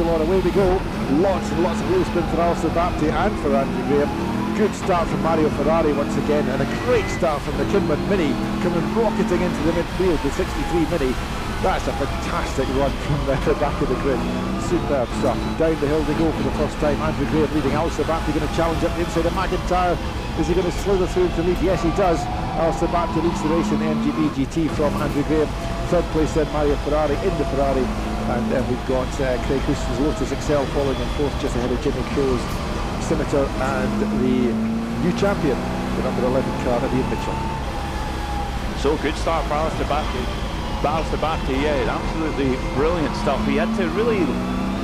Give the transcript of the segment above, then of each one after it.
on, away we go. Lots and lots of wheel spin for Alastair Baptie and for Andrew Graham. Good start from Mario Ferrari once again, and a great start from the Kinman Mini, coming rocketing into the midfield, the 63 Mini. That's a fantastic run from the back of the grid. Superb stuff. Down the hill they go for the first time. Andrew Graham leading. Alastair Baptie going to challenge up the inside of McIntyre. Is he going to slither through to lead? Yes, he does. Alastair Baptie leads the race in the MGB GT from Andrew Graham. Third place then Mario Ferrari in the Ferrari. And then we've got Craig Houston's Lotus Excel following in fourth, just ahead of Jimmy Crow's Scimitar and the new champion, the number 11 car, Ian Mitchell. So good start for Alastair Baptie. Alastair Baptie, yeah, absolutely brilliant stuff. He had to really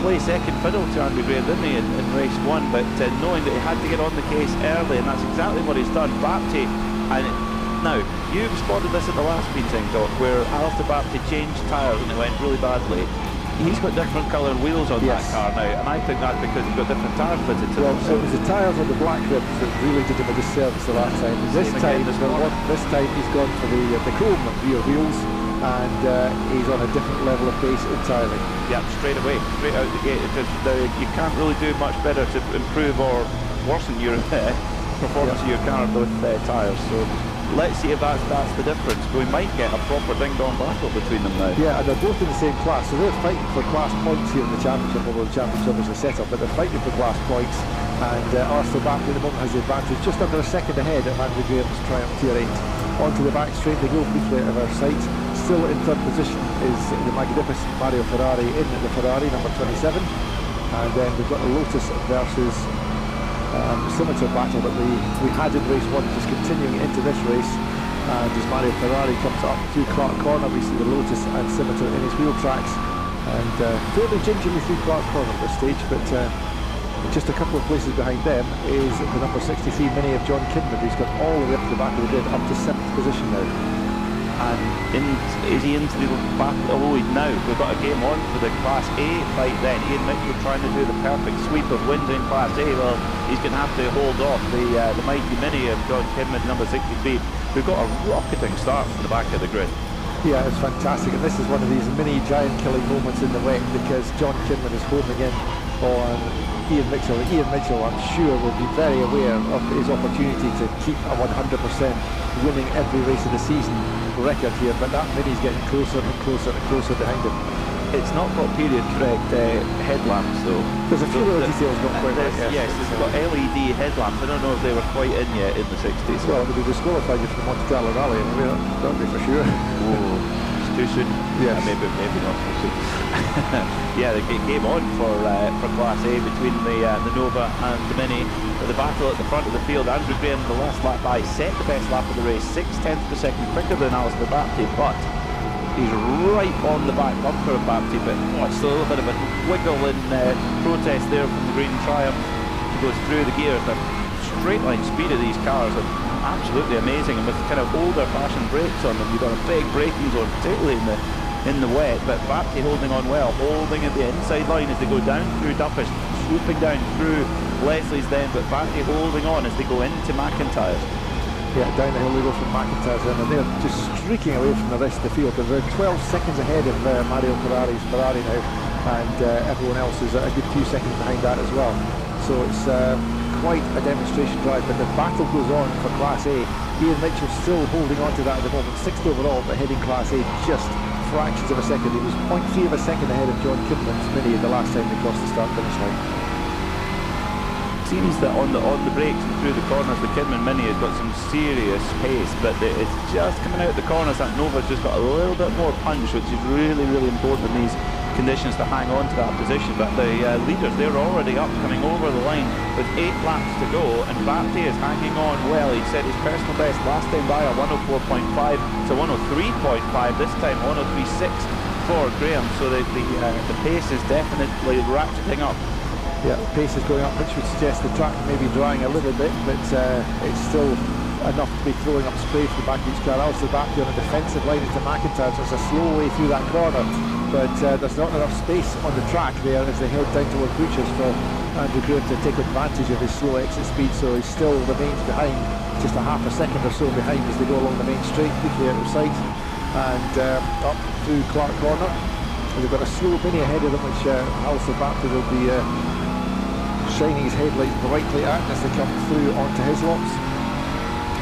play second fiddle to Andrew Graham, didn't he, in race one, but knowing that he had to get on the case early, and that's exactly what he's done. Baptie, and now, you spotted this at the last meeting, Doc, where Alastair Baptie changed tyres and it went really badly. He's got different coloured wheels on that car now, and I think that's because he's got different tyres fitted to them. So it was the tyres on the black ribs that really did him a disservice the last time. This time he's gone for the chrome rear wheels, and he's on a different level of pace entirely. Yeah, straight away, straight out the gate. You can't really do much better to improve or worsen your performance of your car with tyres. So let's see if that's the difference. We might get a proper ding-dong battle between them now. Yeah, and they're both in the same class, so they're fighting for class points here in the championship, although the championship is a set-up, but they're fighting for class points. And Alastair Baptie at the moment has the advantage, just under a second ahead of Andrew Graham's Triumph Tier 8. Onto the back straight they go, briefly out of our sight. Still in third position is the magnificent Mario Ferrari in the Ferrari, number 27. And then we've got the Lotus versus Scimitar battle that we had in race one, just continuing into this race. And as Mario Ferrari comes up through Clark Corner, we see the Lotus and Scimitar in his wheel tracks, and fairly gingerly through Clark Corner at this stage, but just a couple of places behind them is the number 63 Mini of John Kinman, who's got all the way up to the back of the grid, up to 7th position now. And is he into the back? Oh, now we've got a game on for the Class A fight then. Ian Mitchell trying to do the perfect sweep of wins in Class A. Well, he's going to have to hold off the mighty Mini of John Kinman, number 63. We've got a rocketing start from the back of the grid. Yeah, it's fantastic, and this is one of these mini giant killing moments in the wet, because John Kinman is homing in on Ian Mitchell. Ian Mitchell, I'm sure, will be very aware of his opportunity to keep a 100% winning every race of the season record here, but that Mini's getting closer and closer and closer behind him. It's not got period correct headlamps though. There's a few little details not quite right. Yes, it's got LED headlamps. I don't know if they were quite in yet in the 60s. Well, it would be disqualified you from the Monte Carlo Rally, that would be for sure. Oh, it's too soon. Yes. Maybe not too soon. Yeah, the game on for Class A between the Nova and the Mini. The battle at the front of the field. Andrew Graham, the last lap by, set the best lap of the race, 0.6 of a second quicker than Alastair Baptie, but he's right on the back bumper of Baptie, but still a little bit of a wiggle in protest there from the green Triumph. He goes through the gears. The straight line speed of these cars are absolutely amazing, and with kind of older fashioned brakes on them, you've got a big braking zone, particularly in the wet, but Baptie holding on well, holding at the inside line as they go down through Duffus, swooping down through Leslie's then, but Baptie holding on as they go into McIntyre's. Yeah, down the hill they go from McIntyre's then, and they're just streaking away from the rest of the field. They're 12 seconds ahead of Mario Ferrari's Ferrari now, and everyone else is a good few seconds behind that as well. So it's quite a demonstration drive, but the battle goes on for Class A. Ian Mitchell still holding on to that at the moment, 6th overall, but heading Class A just fractions of a second. He was 0.3 of a second ahead of John Kinman's Mini the last time they crossed the start-finish line. Seems that on the brakes and through the corners, the Kinman Mini has got some serious pace, but it's just coming out the corners that Nova's just got a little bit more punch, which is really, really important in these conditions to hang on to that position. But the leaders, they're already up, coming over the line with 8 laps to go, and Baptie is hanging on well. He set his personal best last time by a 104.5 to 103.5, this time 103.6 for Graham, so the pace is definitely ratcheting up. Yeah, the pace is going up, which would suggest the track may be drying a little bit, but it's still enough to be throwing up spray from the back of each car. Alastair Baptie on a defensive line into McIntyre, so it's a slow way through that corner, but there's not enough space on the track there as they head down towards Butchers for Andrew Graham to take advantage of his slow exit speed, so he still remains behind, just a half a second or so behind as they go along the main straight, quickly out of sight, and up through Clark Corner. They've got a slow mini ahead of them, which Alastair Baptie will be shining his headlights brightly at as they come through onto his lots.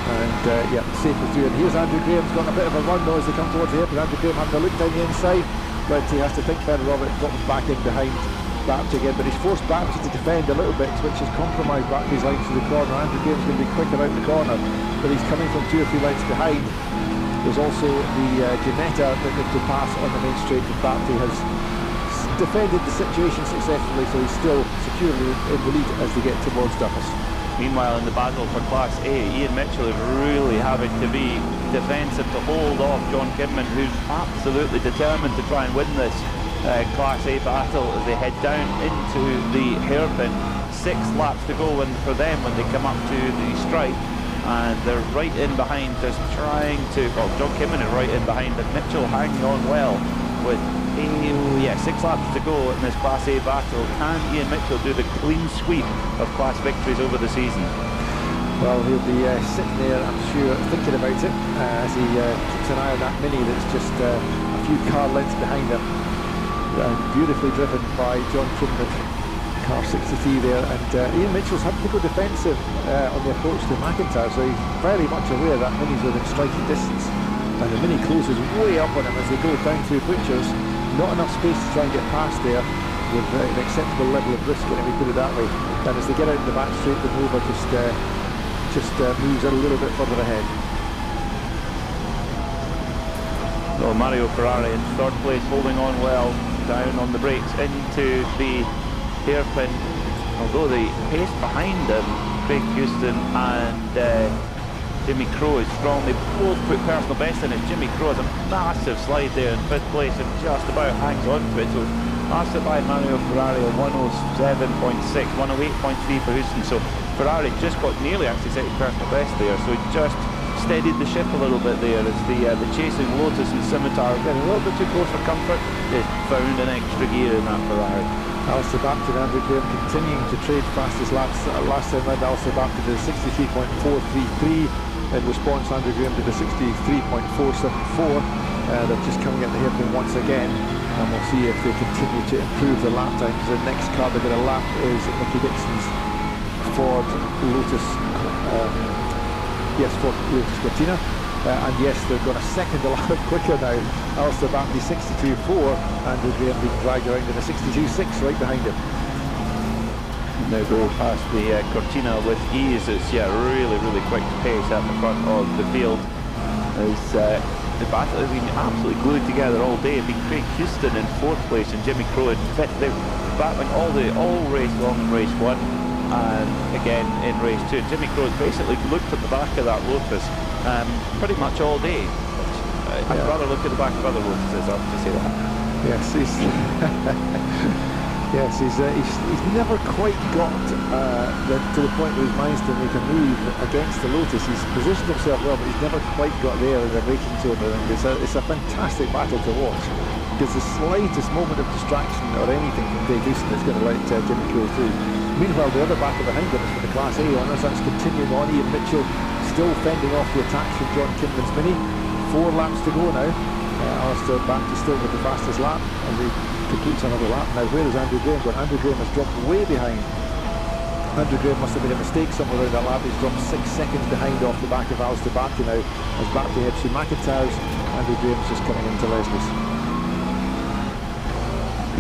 And yeah, safe as doing. Here's Andrew Graham's got a bit of a run though as they come towards the hairpin. Andrew Graham having a look down the inside, but he has to think further of it, drops back in behind Baptie again, but he's forced Baptie to defend a little bit, which has compromised Baptie's line to the corner. Andrew Graham's going to be quicker out the corner, but he's coming from 2 or 3 lengths behind. There's also the Ginetta that needs to pass on the main straight, and Baptie has defended the situation successfully, so he's still securely in the lead as they get towards Duffus. Meanwhile, in the battle for Class A, Ian Mitchell is really having to be defensive to hold off John Kidman, who's absolutely determined to try and win this Class A battle as they head down into the hairpin. 6 laps to go for them when they come up to the stripe, and they're right in behind, just trying to, well, John Kidman is right in behind, but Mitchell hanging on well with 6 laps to go in this Class A battle. Can Ian Mitchell do the clean sweep of class victories over the season? Well, he'll be sitting there, I'm sure, thinking about it as he keeps an eye on that Mini that's just a few car lengths behind him. Beautifully driven by John Kidman, car 63 there, and Ian Mitchell's having to go defensive on the approach to McIntyre, so he's very much aware that Mini's within striking distance, and the Mini closes way up on him as they go down through butchers. Not enough space to try and get past there with an acceptable level of risk, and we put it that way. And as they get out in the back straight, the Nova just moves a little bit further ahead. So Mario Ferrari in 3rd place, holding on well, down on the brakes into the hairpin. Although the pace behind him, Craig Houston and Jimmy Crowe is strong. They both put personal best in it. Jimmy Crowe has a massive slide there in 5th place and just about hangs on to it. So passed it by Mario Ferrari on 107.6, 108.3 for Houston. So Ferrari just got nearly actually set his personal best there. So he just steadied the ship a little bit there as the chasing Lotus and Scimitar getting a little bit too close for comfort. They found an extra gear in that Ferrari. Alastair Baptie and Andrew Graham continuing to trade fastest laps. Last time round, Alastair Baptie did 63.433. In response, Andrew Graham did a 63.474. They're just coming at the hairpin once again, and we'll see if they continue to improve the lap times. The next car they're going to lap is Mickey Dixon's Ford Lotus. Ford Lotus Cortina. And yes, they've got a second a lap quicker now. Alastair Baptie 62.4, Andrew Graham being dragged around in a 62.6 right behind him. Now go past the Cortina with ease. It's really quick pace at the front of the field. As the battle has been absolutely glued together all day. It's been Craig Houston in 4th place and Jimmy Crowe in 5th. They're battling all race long in race 1 and again in race 2. And Jimmy Crowe basically looked at the back of that Lotus pretty much all day. I'd rather look at the back of other Lotuses, I have to say that. Yes, he's never quite got to the point where his mind's to make a move against the Lotus. He's positioned himself well, but he's never quite got there in the braking zone. It's a fantastic battle to watch, because the slightest moment of distraction or anything from Craig Houston is going to let Jimmy Crowe through. Meanwhile, the other battle behind him is for the Class A honours. That's continuing on. Ian Mitchell still fending off the attacks from John Kidman's Mini. 4 laps to go now. Alastair Baptie still with the fastest lap, and he completes another lap. Now, where is Andrew Graham gone? Andrew Graham has dropped way behind. Andrew Graham must have made a mistake somewhere around that lap. He's dropped 6 seconds behind off the back of Alastair Baptie now, as Baptie heads through McIntyre's. Andrew Graham's just coming into Leslie's.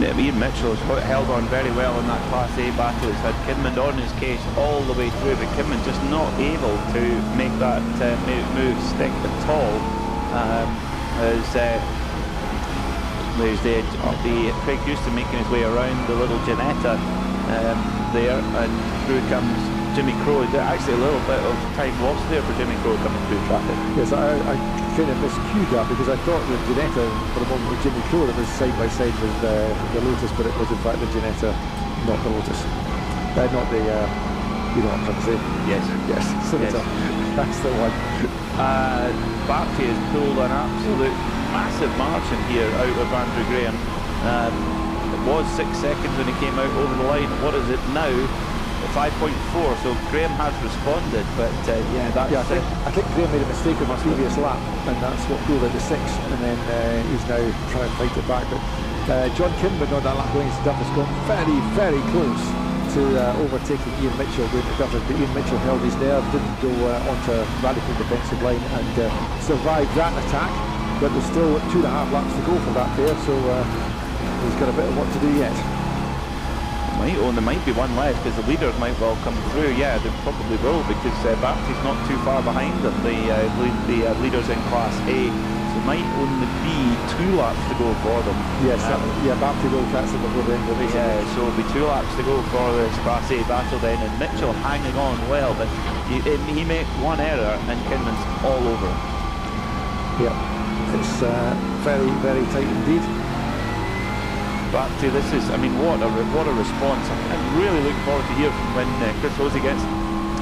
Ian Mitchell has held on very well in that Class A battle. He's had Kidman on his case all the way through, but Kidman just not able to make that move stick at all. There's the Craig Houston making his way around the little Ginetta there, and through comes Jimmy Crowe. Actually a little bit of time lost there for Jimmy Crowe coming through traffic. Yes, I kind of miscued that, because I thought that Ginetta for a moment with Jimmy Crowe that was side by side with the Lotus, but it was in fact the Ginetta, not the Lotus. Not the, you know what I'm trying to say? Yes, Scimitar. That's the one. Baptie has pulled an absolute massive margin here out of Andrew Graham. It was 6 seconds when he came out over the line. What is it now? 5.4. So Graham has responded, but I think Graham made a mistake on the previous lap, and that's what pulled out the 6, and then he's now trying to fight it back. But John Kinman on that lap going into Duffus got very, very close to overtaking Ian Mitchell going to Duffus, but Ian Mitchell held his nerve, didn't go onto radical defensive line and survived that attack, but there's still 2.5 laps to go for that pair, so he's got a bit of work to do yet. There might be one left because the leaders might well come through. Yeah, they probably will, because Baptie's not too far behind them, the leaders in Class A. So it might only be 2 laps to go for them. Yes, yeah, Baptie will catch them before the end of the race. Yeah, so it'll be 2 laps to go for this Class A battle then, and Mitchell hanging on well, but he made one error and Kinman's all over him. Yeah, it's very, very tight indeed. Baptie, this is, I mean, what a response. I really look forward to hear from when Chris Rosey gets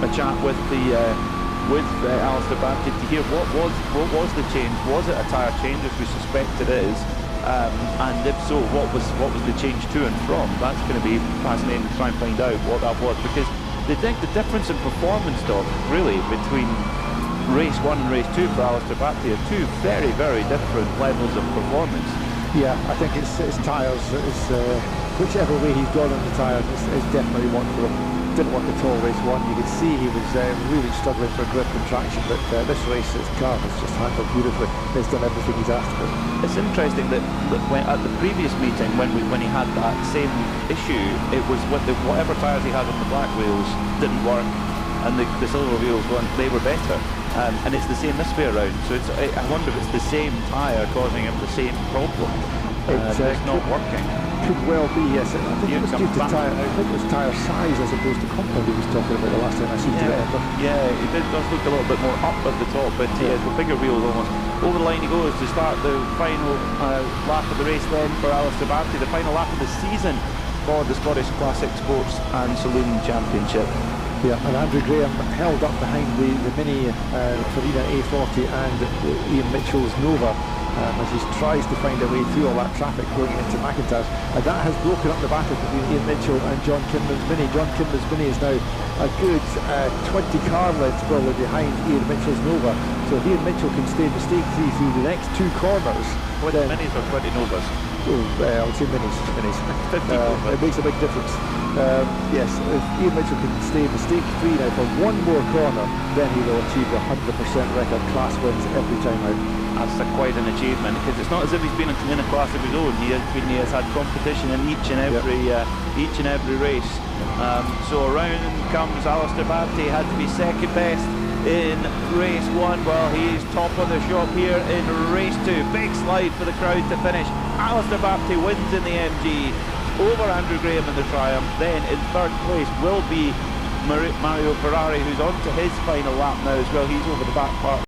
a chat with Alastair Baptie to hear what was the change. Was it a tyre change, as we suspect it is? And if so, what was the change to and from? That's going to be fascinating to try and find out what that was, because the difference in performance, Doc, really, between race 1 and race 2 for Alastair Baptie are 2 very, very different levels of performance. Yeah, I think it's tyres. Whichever way he's gone on the tyres, it's definitely one for him. Didn't work at all race 1. You could see he was really struggling for grip and traction, but this race, his car has just handled beautifully. He's done everything he's asked of. It's interesting that when, at the previous meeting, when he had that same issue, it was with whatever tyres he had on the black wheels didn't work, and the silver wheels they were better. And it's the same this way around, so I wonder if it's the same tyre causing him the same problem. It's not working. Could well be, yes. I think it was due to tyre. I think it was tyre size as opposed to compound he was talking about the last time I seem to remember. Yeah, it does look a little bit more up at the top, but the bigger wheels almost. Over the line he goes to start the final lap of the race then for Alastair Baptie, the final lap of the season for the Scottish Classic Sports and Saloon Championship. Yeah, and Andrew Graham held up behind the Mini Farina A40 and Ian Mitchell's Nova as he tries to find a way through all that traffic going into McIntyre, and that has broken up the battle between Ian Mitchell and John Kinman's Mini. John Kinman's Mini is now a good 20 car lengths probably behind Ian Mitchell's Nova, so if Ian Mitchell can stay mistake-free through the next 2 corners, 20 Minis or 20 Novas? I would say minis. 50 it makes a big difference. Yes, if Ian Mitchell can stay mistake-free now for 1 more corner, then he will achieve the 100% record class wins every time out. That's quite an achievement, because it's not as if he's been in a class of his own. He has had competition in each and every race. So around comes Alastair Baptie. Had to be second best in race 1. Well, he is top of the shop here in race 2. Big slide for the crowd to finish. Alastair Baptie wins in the MG over Andrew Graham in the Triumph. Then in 3rd place will be Mario Ferrari, who's on to his final lap now as well. He's over the back part